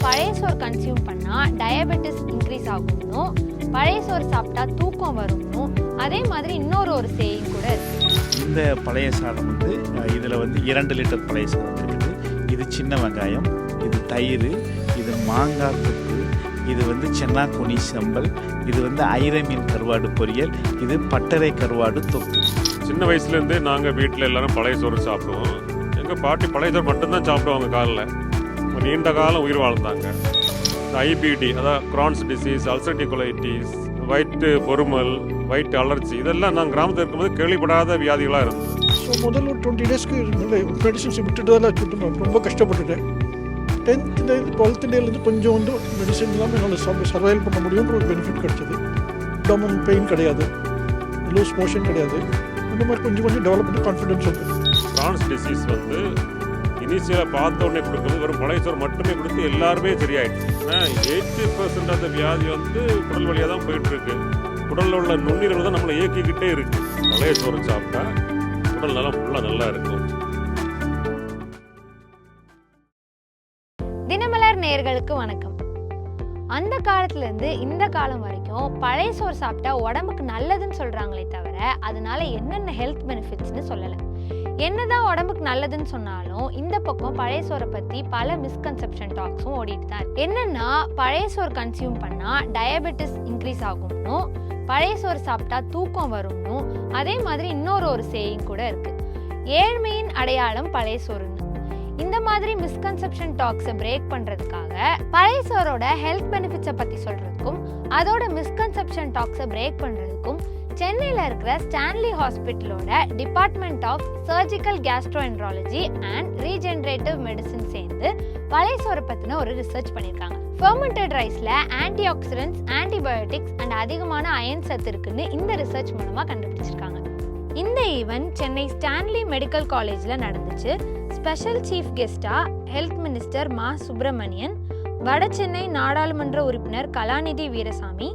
பழைய சோறு கன்சியூம் பண்ணால் டயபெட்டிஸ் இன்க்ரீஸ் ஆகும்னும், பழைய சோறு சாப்பிட்டா தூக்கம் வரும்னும், அதே மாதிரி இன்னொரு சேயிங் கூட இருக்கு. இந்த பழைய சாதம் இதில் 2 லிட்டர் பழைய சாதம் இருக்குது. இது சின்ன வெங்காயம், இது தயிர், இது மாங்காய் தொக்கு, இது சென்னாக்குனி சம்பல், இது ஐர மீன் கருவாடு பொரியல், இது பட்டறை கருவாடு தொக்கு. சின்ன வயசுலேருந்தே நாங்கள் வீட்டில் எல்லாரும் பழைய சோறு சாப்பிடுவோம். எங்கள் பாட்டி பழைய சோறு மட்டும்தான் சாப்பிடுவாங்க. காலில் நீண்ட காலம் உயிர் வாழ்ந்தாங்க. இந்த ஐபிடி, அதாவது கிரான்ஸ் டிசீஸ், அல்சர்டிவ் கொலைட்டிஸ், வயிற்று பொறுமல், வயிற்று அலர்ஜி, இதெல்லாம் நான் கிராமத்தில் இருக்கும்போது கேள்விப்படாத வியாதிகளாக இருந்தது. ஸோ முதல்ல ஒரு 20 டேஸ்க்கு மெடிசின்ஸ் விட்டுட்டதெல்லாம் ரொம்ப கஷ்டப்பட்டுட்டேன். 10th டேலேருந்து 12th டேலேருந்து கொஞ்சம் மெடிசன் இல்லாமல் என்னால் சர்வைவ் பண்ண முடியுன்ற ஒரு பெனிஃபிட் கிடச்சிது. அப்டாமன் பெயின் கிடையாது, லூஸ் மோஷன் கிடையாது. அந்த மாதிரி கொஞ்சம் டெவலப் பண்ணி கான்ஃபிடென்ஸ் இருக்குது. கிரான்ஸ் டிசீஸ் இனிஷியலாக பார்த்த உடனே கொடுக்குறது வெறும் பழைய சோறு மட்டுமே கொடுத்து எல்லாருமே சரியாயிடுச்சு. ஆனால் 80% அந்த வியாதி குடல் வழியாக தான் போயிட்டுருக்கு. குடலில் உள்ள நுண்ணீரல் தான் நம்மளை இயக்கிக்கிட்டே இருக்குது. பழைய சோறு சாப்பிட்டா உடல் நலம் ஃபுல்லாக நல்லா இருக்கும். தினமலர் நேயர்களுக்கு வணக்கம். அந்த காலத்துலேருந்து இந்த காலம் வரைக்கும் பழைய சோறு சாப்பிட்டா உடம்புக்கு நல்லதுன்னு சொல்கிறாங்களே தவிர அதனால என்னென்ன ஹெல்த் பெனிஃபிட்ஸ்னு சொல்லலை. என்னதான் உடம்புக்கு நல்லதுன்னு சொன்னாலும் இந்த பக்கம் பழைய சோறை பற்றி பல மிஸ்கன்செப்ஷன் டாக்ஸும் ஓடிட்டு தான் இருக்கு. என்னன்னா பழைய சோறு கன்சியூம் பண்ணால் டயபெட்டிஸ் இன்க்ரீஸ் ஆகும்னும், பழைய சோறு சாப்பிட்டா தூக்கம் வரும்னும், அதே மாதிரி இன்னொரு சேயிங் கூட இருக்கு. ஏழ்மையின் அடையாளம் பழைய சோறுன்னு. இந்த மாதிரி மிஸ்கன்செப்ஷன் டாக்ஸை பிரேக் பண்றதுக்காக பழைய சோறோட ஹெல்த் பெனிஃபிட்ஸை பத்தி சொல்றதுக்கும் அதோட மிஸ்கன்செப்ஷன் டாக்ஸை பிரேக் பண்றதுக்கும் சென்னையில் இருக்கிற ஸ்டான்லி ஹாஸ்பிட்டலோட department of surgical gastroenterology and regenerative medicine சேர்ந்து பழைய சோறை பத்தின ஒரு ரிசர்ச் பண்ணியிருக்காங்க. ஃபெர்மெண்டட் ரைஸ்ல ஆன்டி ஆக்சிடென்ட்ஸ், ஆன்டிபயோட்டிக்ஸ் அண்ட் அதிகமான அயன் சத்து இருக்குன்னு இந்த ரிசர்ச் மூலமா கண்டுபிடிச்சிருக்காங்க. இந்த ஈவென்ட் சென்னை ஸ்டான்லி மெடிக்கல் காலேஜ்ல நடந்துச்சு. ஸ்பெஷல் சீஃப் கெஸ்டா ஹெல்த் மினிஸ்டர் மா சுப்பிரமணியன், வட சென்னை நாடாளுமன்ற உறுப்பினர் Kalanidhi Veeraswamy,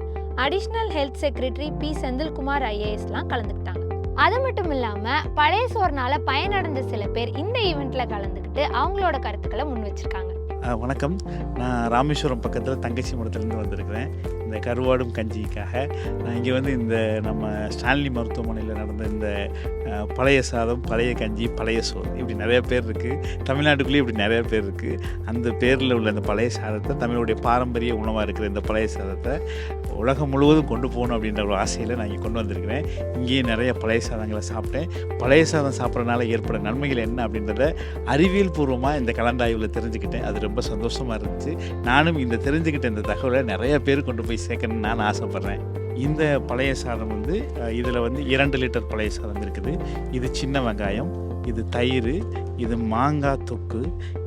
additional health secretary P Senthilkumar ஐஏஎஸ்லாம் கலந்துக்கிட்டாங்க. அது மட்டும் இல்லாம பழைய சோறுனால பயனடைந்த சில பேர் இந்த ஈவெண்ட்ல கலந்துக்கிட்டு அவங்களோட கருத்துக்களை முன் வச்சிருக்காங்க. வணக்கம், நான் ராமேஸ்வரம் பக்கத்தில் தங்கச்சி மடத்துலேருந்து வந்திருக்கிறேன். இந்த கருவாடும் கஞ்சிக்காக நான் இங்கே இந்த நம்ம ஸ்டான்லி மருத்துவமனையில் நடந்த இந்த பழைய சாதம், பழைய கஞ்சி, பழைய சோறு, இப்படி நிறைய பேர் இருக்குது. தமிழ்நாட்டுக்குள்ளேயே இப்படி நிறைய பேர் இருக்குது. அந்த பேரில் உள்ள இந்த பழைய சாதத்தை, தமிழுடைய பாரம்பரிய உணவாக இருக்கிற இந்த பழைய சாதத்தை உலகம் முழுவதும் கொண்டு போகணும் அப்படின்ற ஒரு ஆசையில் நான் இங்கே கொண்டு வந்திருக்கிறேன். இங்கேயே நிறைய பழைய சாதங்களை சாப்பிட்டேன். பழைய சாதம் சாப்பிட்றதுனால ஏற்பட நன்மைகள் என்ன அப்படின்றத அறிவியல் பூர்வமாக இந்த கலந்தாய்வில் தெரிஞ்சுக்கிட்டேன். அது ரொம்ப சந்தோஷமாக இருந்துச்சு. நானும் இந்த தெரிஞ்சுக்கிட்ட இந்த தகவலை நிறைய பேர் கொண்டு போய் சேர்க்கணும்னு நான் ஆசைப்பட்றேன். இந்த பழைய சாதம் இதில் 2 லிட்டர் பழைய சாதம் இருக்குது. இது சின்ன வெங்காயம், இது தயிர், இது மாங்காய் தொக்கு,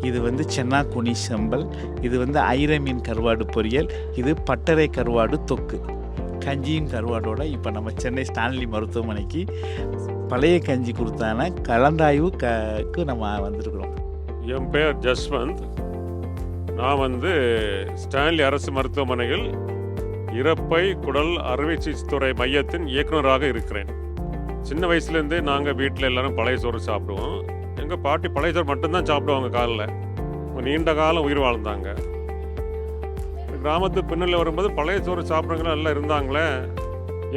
இது சென்னாக்குனி சம்பல், இது ஐர மீன் கருவாடு பொரியல், இது பட்டறை கருவாடு தொக்கு. கஞ்சியும் கருவாடோட இப்போ நம்ம சென்னை ஸ்டான்லி மருத்துவமனைக்கு பழைய கஞ்சி கொடுத்தான கலந்தாய்வுக்கு நம்ம வந்திருக்கிறோம். என் பேர் ஜஸ்வந்த். நான் ஸ்டான்லி அரசு மருத்துவமனையில் இரைப்பை குடல் அறுவை சிகிச்சைத்துறை மையத்தின் இயக்குநராக இருக்கிறேன். சின்ன வயசுலேருந்தே நாங்கள் வீட்டில் எல்லாரும் பழைய சோறு சாப்பிடுவோம். எங்கள் பாட்டி பழைய சோறு மட்டும்தான் சாப்பிடுவாங்க. காலில் நீண்ட காலம் உயிர் வாழ்ந்தாங்க. கிராமத்து பின்னணியில் வரும்போது பழைய சோறு சாப்பிட்றவங்களாம் எல்லாம் இருந்தாங்களே.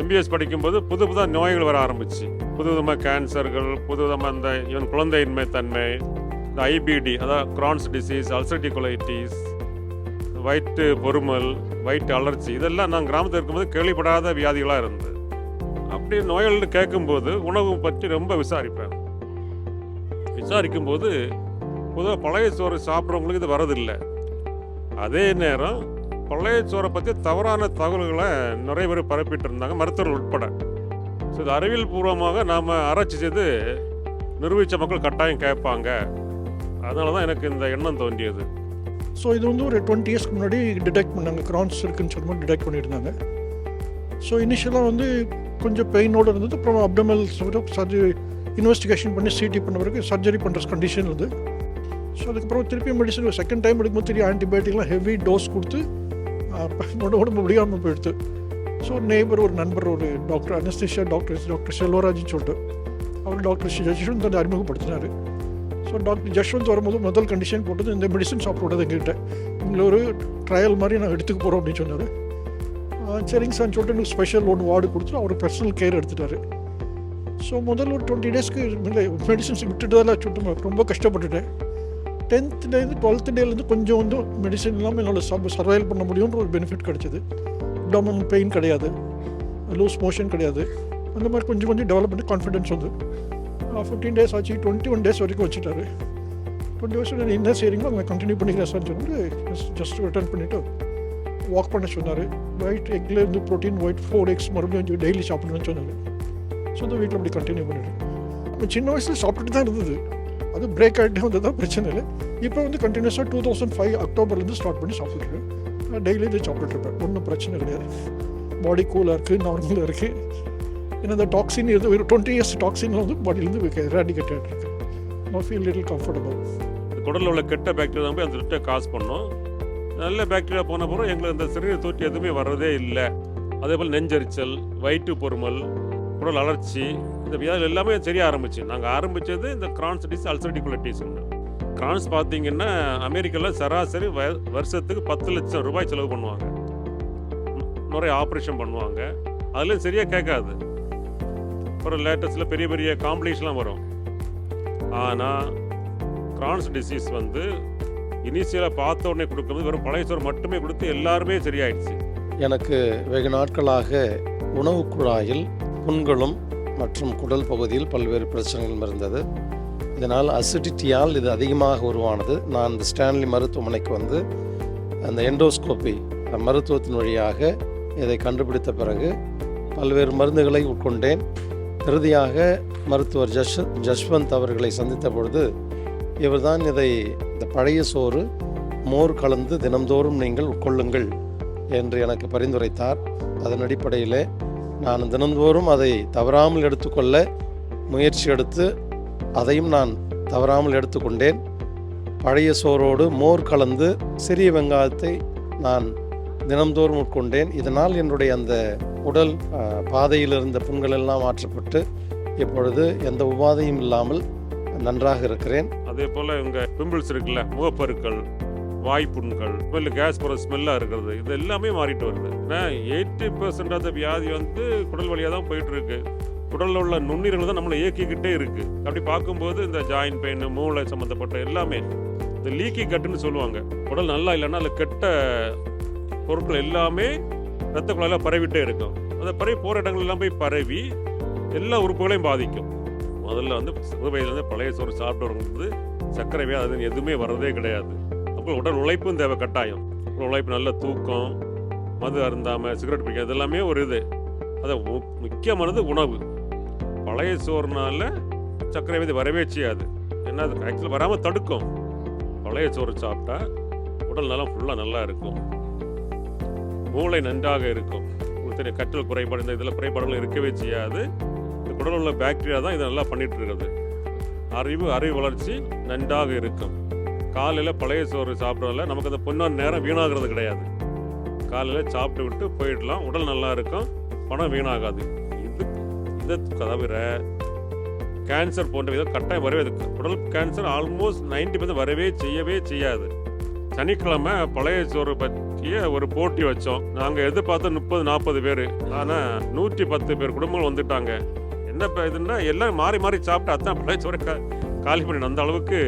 எம்பிஎஸ் படிக்கும்போது புதுதாக நோய்கள் வர ஆரம்பிச்சு. புதுவிதமாக கேன்சர்கள், புதுவிதமாக ஈவன் குழந்தையின்மை தன்மை, இந்த ஐபிடி, அதாவது கிரான்ஸ் டிசீஸ், அல்சர்டிவ் கொலைட்டிஸ், வயிற்று பொறுமல், வயிற்று அலர்ஜி, இதெல்லாம் நான் கிராமத்தில் இருக்கும்போது கேள்விப்படாத வியாதிகளாக இருந்தது. அப்படி நோய்கள்னு கேட்கும்போது உணவு பற்றி ரொம்ப விசாரிக்கும்போது பொதுவாக பழைய சோறு சாப்பிட்றவங்களுக்கு இது வரதில்லை. அதே நேரம் பழைய சோறை பற்றி தவறான தகவல்களை நிறைய பேர் பரப்பிட்டு இருந்தாங்க, மருத்துவர்கள் உட்பட. ஸோ இது அறிவியல் பூர்வமாக நாம் ஆராய்ச்சி செய்து நிரூபித்த மக்கள் கட்டாயம் கேட்பாங்க. அதனால தான் எனக்கு இந்த எண்ணம் தோன்றியது. ஸோ இது ஒரு 20 இயர்ஸ்க்கு முன்னாடி டிடெக்ட் பண்ணாங்க. கிரான்ஸ் இருக்குன்னு சொல்லும்போது டிடெக்ட் பண்ணியிருந்தாங்க. ஸோ இனிஷியலாக கொஞ்சம் பெயினோடு இருந்தது. அப்புறம் அப்டமல் சர்ஜரி இன்வெஸ்டிகேஷன் பண்ணி சிடி பண்ண பிறகு சர்ஜரி பண்ணுற கண்டிஷன் இருந்தது. ஸோ அதுக்கப்புறம் திருப்பி மெடிசன் செகண்ட் டைம் எடுக்கும்போது திருப்பி ஆன்டிபயோட்டிக்லாம் ஹெவி டோஸ் கொடுத்து உடம்பு முடியாமல் போயிடுது. ஸோ ஒரு நண்பர், ஒரு டாக்டர், அனஸ்தீஷியா டாக்டர் செல்வராஜ்னு சொல்லிட்டு அவர் டாக்டர் யஷ்வந்த் அறிமுகப்படுத்தினார். ஸோ ஸோ டாக்டர் ஜஷ்வந்த் வரும்போது முதல் கண்டிஷன் போட்டது இந்த மெடிசன் சாப்பிட்றது எங்ககிட்ட இதில் ஒரு ட்ரையல் மாதிரி நான் எடுத்துக்க போகிறோம் அப்படின்னு சொன்னார். சரிங்க சார் சொல்லிட்டு எனக்கு ஸ்பெஷல் ஒன்று வார்டு கொடுத்து அவர் பர்சனல் கேர் எடுத்துட்டார். ஸோ முதல்ல ஒரு 20 டேஸ்க்கு மெடிசன்ஸ் விட்டுட்டதில் சுட்டு ரொம்ப கஷ்டப்பட்டுட்டேன். 10th டேலேருந்து 12th டேலேருந்து கொஞ்சம் வந்து மெடிசன் இல்லாமல் என்னால் சர்வைவல் பண்ண முடியுன்ற ஒரு பெனிஃபிட் கிடச்சிது. அப்டாமினல் பெயின் கிடையாது, லூஸ் மோஷன் கிடையாது, அந்த மாதிரி கொஞ்சம் கொஞ்சம் டெவலப் பண்ணி கான்ஃபிடென்ஸ் வந்து 15 டேஸ் ஆச்சு. 21 டேஸ் வரைக்கும் வச்சுட்டாரு. 20 வருஷம் என்ன செய்கிறீங்களோ அதை கண்டினியூ பண்ணிக்கிறேன் சார் சொல்லிட்டு ஜஸ்ட் ரிட்டர்ன் பண்ணிவிட்டு வாக் பண்ண சொன்னார். ஒயிட் எக்லேருந்து ப்ரோட்டீன் ஒயிட் 4 eggs மறுபடியும் டெய்லி சாப்பிடணும்னு சொன்னார். ஸோ அந்த வீட்டில் அப்படி கண்டினியூ பண்ணிடுறேன். சின்ன வயசில் சாப்பிட்டுட்டு தான் இருந்தது, அது பிரேக் ஆகிட்டே வந்தது தான் பிரச்சனை இல்லை. இப்போ வந்து கண்டினியூஸாக 2005 அக்டோபர்லேருந்து ஸ்டார்ட் பண்ணி சாப்பிட்டுருக்கேன். நான் டெய்லி இதை சாப்பிட்டுருப்பேன், ஒன்றும் பிரச்சனை கிடையாது. பாடி கூலாக இருக்குது, நார்மலாக இருக்குது. ஏன்னா இந்த டாக்ஸின் இது ஒரு 20 years டாக்ஸினில் வந்து பாடியிலேருந்து எராடிகேட் ஆகிட்டு நான் ஃபீல் லிட்டில் கம்ஃபர்டபுள். குடலில் உள்ள கெட்ட பாக்டீரியா தான் போய் அந்த லிட்டை காசு பண்ணோம். நல்ல பாக்டீரியா போன பிறகு எங்களுக்கு இந்த சிறுநீர் தொற்று எதுவுமே வர்றதே இல்லை. அதே போல் நெஞ்சரிச்சல், வயிற்று பொறுமல், குடல் அலர்ச்சி, இந்த வியாதிகள் எல்லாமே தெரிய ஆரம்பிச்சு. நாங்கள் ஆரம்பித்தது இந்த கிரான்ஸ் டிசீஸ், அல்சரேட்டிவ் கொலைட்டிஸ்ன்னு. கிரான்ஸ் பார்த்தீங்கன்னா அமெரிக்காவில் சராசரி வருஷத்துக்கு 10 லட்சம் ரூபாய் செலவு பண்ணுவாங்க, நிறைய ஆப்ரேஷன் பண்ணுவாங்க, அதுலேயும் சரியாக கேட்காது. அப்புறம் லேட்டஸ்ட்டில் பெரிய பெரிய காம்ப்ளிகேஷன்லாம் வரும். ஆனால் கிரான்ஸ் டிசீஸ் வந்து இனிஷியலாக பார்த்த உடனே கொடுக்குறது வெறும் பழைய சோறு மட்டுமே கொடுத்து எல்லாருமே சரியாயிடுச்சு. எனக்கு வெகு நாட்களாக உணவு குழாயில் புண்களும் மற்றும் குடல் பகுதியில் பல்வேறு பிரச்சனைகளும் இருந்தது. இதனால் அசிடிட்டியால் இது அதிகமாக உருவானது. நான் இந்த ஸ்டான்லி மருத்துவமனைக்கு வந்து அந்த எண்டோஸ்கோப்பி மருத்துவத்தின் வழியாக இதை கண்டுபிடித்த பிறகு பல்வேறு மருந்துகளை உட்கொண்டேன். இறுதியாக மருத்துவர் ஜஷ்வந்த் அவர்களை சந்தித்த பொழுது இவர்தான் இந்த பழைய சோறு மோர் கலந்து தினந்தோறும் நீங்கள் உட்கொள்ளுங்கள் என்று எனக்கு பரிந்துரைத்தார். அதன் அடிப்படையில் நான் தினந்தோறும் அதை தவறாமல் எடுத்துக்கொள்ள முயற்சி எடுத்து அதையும் நான் தவறாமல் எடுத்துக்கொண்டேன். பழைய சோறோடு மோர் கலந்து சிறிய வெங்காயத்தை நான் தினந்தோறும் உட்கொண்டேன். இதனால் என்னுடைய அந்த உடல் பாதையில் இருந்த புண்கள் எல்லாம் மாற்றப்பட்டு இப்பொழுது எந்த உபாதையும் இல்லாமல் நன்றாக இருக்கிறேன். அதே போல் இவங்க பிம்பிள்ஸ் இருக்குல்ல, முகப்பருக்கள், வாய்ப்புண்கள், ஸ்மெல்லு, கேஸ் போகிற ஸ்மெல்லாக இருக்கிறது, இது எல்லாமே மாறிட்டு வருது. ஏன்னா 80% ஆஃப் வியாதி வந்து குடல் வழியாக தான் போயிட்டு இருக்கு. குடலில் உள்ள நுண்ணீரங்கள் தான் நம்மளை இயக்கிக்கிட்டே இருக்குது. அப்படி பார்க்கும்போது இந்த ஜாயின்ட் பெயின், மூளை சம்மந்தப்பட்ட எல்லாமே இந்த லீக்கி கட்டுன்னு சொல்லுவாங்க. குடல் நல்லா இல்லைன்னா அதில் கெட்ட பொருட்கள் எல்லாமே ரத்த குழாயில் பரவிட்டே இருக்கும். அந்த பரவி போகிற இடங்கள் எல்லாம் போய் பரவி எல்லா உறுப்புகளையும் பாதிக்கும். முதல்ல வந்து சிறு வயதுலேருந்து பழைய சோறு சாப்பிட்டவங்க சர்க்கரை வியாதி அதுன்னு எதுவுமே வர்றதே கிடையாது. அப்போ உடல் உழைப்பும் தேவை கட்டாயம். உடல் உழைப்பு, நல்ல தூக்கம், மது அருந்தாமல், சிகரெட் பிடிக்காது, எல்லாமே ஒரு இது. அதை முக்கியமானது உணவு. பழைய சோறுனால சர்க்கரை வியாதி வரவே செய்யாது. ஏன்னா அது ஆக்சுவலாக வராமல் தடுக்கும். பழைய சோறு சாப்பிட்டா உடல் நலம் ஃபுல்லாக நல்லா இருக்கும், மூளை நன்றாக இருக்கும். உங்களுக்கு கற்றல் குறைபாடு, இந்த இதில் குறைபாடுகள் இருக்கவே செய்யாது. இந்த குடலில் உள்ள பாக்டீரியா தான் இதை நல்லா பண்ணிட்டு இருக்கிறது. அறிவு வளர்ச்சி நன்றாக இருக்கும். காலையில் பழைய சோறு சாப்பிட்றதுல நமக்கு அந்த பொண்ணான நேரம் வீணாகிறது கிடையாது. காலையில் சாப்பிட்டு விட்டு போயிடலாம், உடல் நல்லா இருக்கும், பணம் வீணாகாது. இதை தவிர கேன்சர் போன்ற இதை கட்டாயம் வரவே, குடல் கேன்சர் ஆல்மோஸ்ட் 90% வரவே செய்யாது. சனிக்கிழமை பழைய சோறு பற்றிய ஒரு போட்டி வச்சோம். நாங்கள் எதிர்பார்த்த 30-40 பேர், ஆனால் 110 பேர் குடும்பங்கள் வந்துட்டாங்க. என்ன இதுன்னா எல்லாம் மாறி மாறி சாப்பிட்டு அதான் பழைய சோறை காலி பண்ணி அந்த அளவுக்கு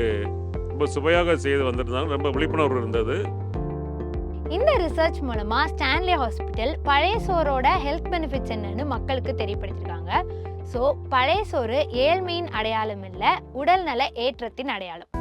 ரொம்ப சுவையாக செய்து வந்துருந்தாங்க. ரொம்ப விழிப்புணர்வு இருந்தது. இந்த ரிசர்ச் மூலமா ஸ்டான்லி ஹாஸ்பிட்டல் பழைய சோறோட ஹெல்த் பெனிஃபிட்ஸ் என்னன்னு மக்களுக்கு தெரியப்படுத்திருக்காங்க. ஸோ பழைய சோறு ஏழ்மையின் அடையாளம் இல்லை, உடல்நல ஏற்றத்தின் அடையாளம்.